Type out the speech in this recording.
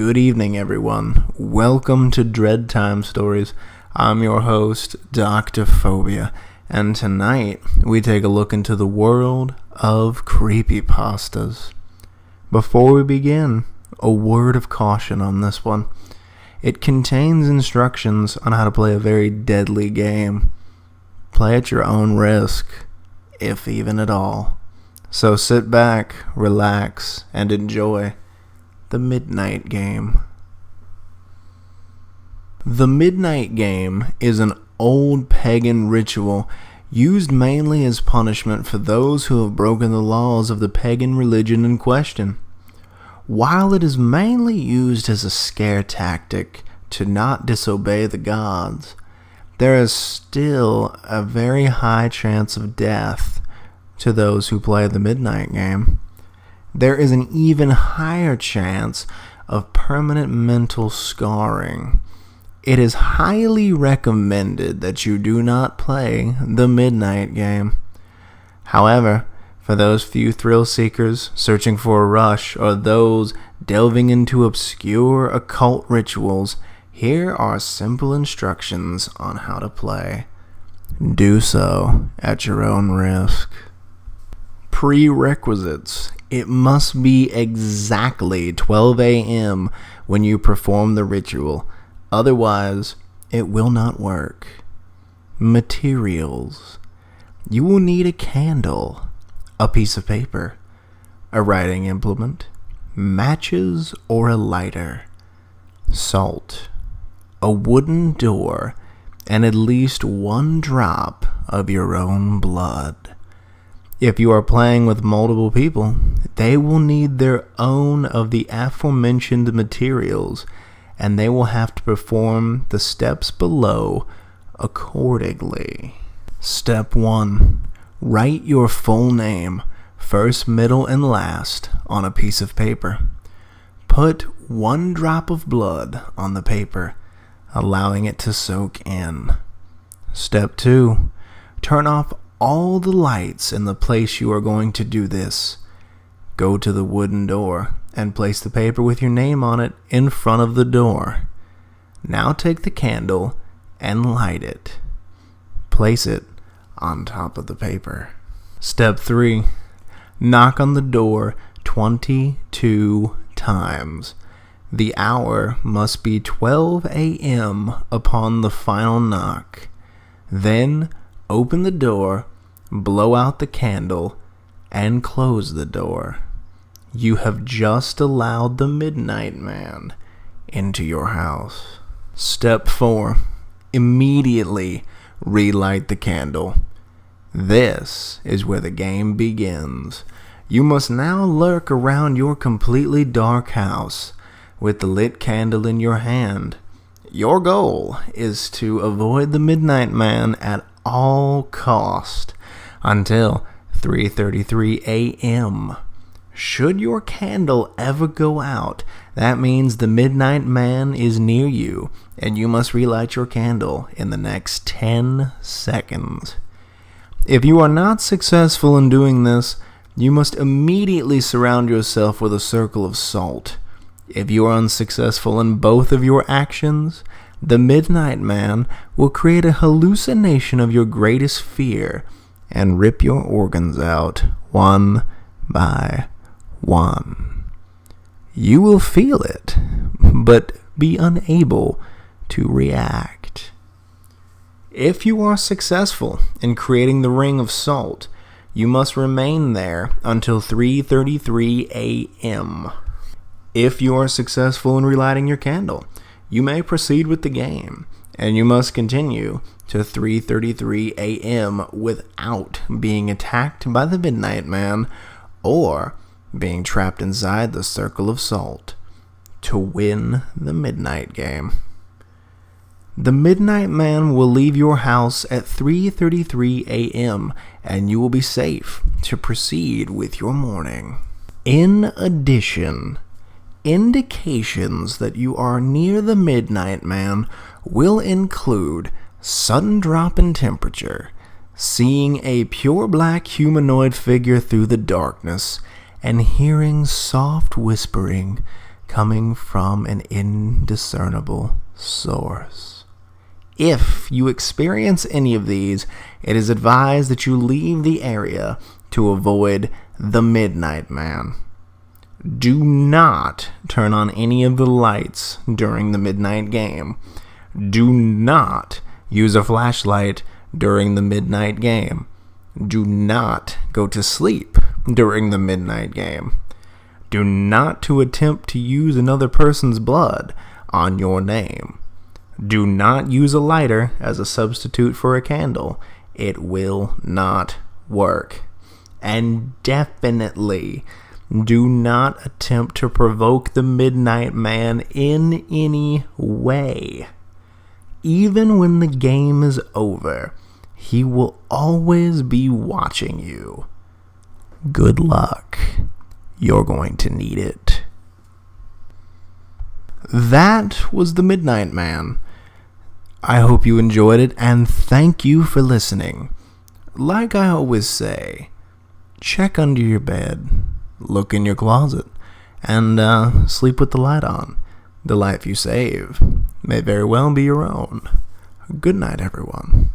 Good evening, everyone. Welcome to Dread Time Stories. I'm your host, Dr. Phobia, and tonight we take a look into the world of creepypastas. Before we begin, a word of caution on this one. It contains instructions on how to play a very deadly game. Play at your own risk, if even at all. So sit back, relax, and enjoy the Midnight Game. The Midnight Game is an old pagan ritual used mainly as punishment for those who have broken the laws of the pagan religion in question. While it is mainly used as a scare tactic to not disobey the gods, there is still a very high chance of death to those who play the Midnight Game. There is an even higher chance of permanent mental scarring. It is highly recommended that you do not play the Midnight Game. However, for those few thrill seekers searching for a rush or those delving into obscure occult rituals, here are simple instructions on how to play. Do so at your own risk. Prerequisites. It must be exactly 12 a.m. when you perform the ritual. Otherwise, it will not work. Materials. You will need a candle, a piece of paper, a writing implement, matches or a lighter, salt, a wooden door, and at least one drop of your own blood. If you are playing with multiple people, they will need their own of the aforementioned materials, and they will have to perform the steps below accordingly. Step 1. Write your full name, first, middle, and last, on a piece of paper. Put one drop of blood on the paper, allowing it to soak in. Step 2. Turn off all the lights in the place you are going to do this. Go to the wooden door and place the paper with your name on it in front of the door. Now take the candle and light it. Place it on top of the paper. Step 3. Knock on the door 22 times. The hour must be 12 a.m. upon the final knock. Then open the door, blow out the candle, and close the door. You have just allowed the Midnight Man into your house. Step 4. Immediately relight the candle. This is where the game begins. You must now lurk around your completely dark house with the lit candle in your hand. Your goal is to avoid the Midnight Man at all cost until 3:33 a.m. Should your candle ever go out, that means the Midnight Man is near you, and you must relight your candle in the next 10 seconds. If you are not successful in doing this, you must immediately surround yourself with a circle of salt. If you are unsuccessful in both of your actions, the Midnight Man will create a hallucination of your greatest fear and rip your organs out one by one. You will feel it, but be unable to react. If you are successful in creating the ring of salt, you must remain there until 3:33 a.m. If you are successful in relighting your candle, you may proceed with the game, and you must continue to 3:33 a.m. without being attacked by the Midnight Man or being trapped inside the circle of salt to win the Midnight Game. The Midnight Man will leave your house at 3:33 a.m. and you will be safe to proceed with your morning. In addition, indications that you are near the Midnight Man will include sudden drop in temperature, seeing a pure black humanoid figure through the darkness, and hearing soft whispering coming from an indiscernible source. If you experience any of these, it is advised that you leave the area to avoid the Midnight Man. Do not turn on any of the lights during the midnight game. Do not use a flashlight during the midnight game. Do not go to sleep during the midnight game. Do not to attempt to use another person's blood on your name. Do not use a lighter as a substitute for a candle. It will not work. And definitely do not attempt to provoke the Midnight Man in any way. Even when the game is over, he will always be watching you. Good luck. You're going to need it. That was the Midnight Man. I hope you enjoyed it, and thank you for listening. Like I always say, check under your bed, look in your closet, and sleep with the light on. The life you save may very well be your own. Good night, everyone.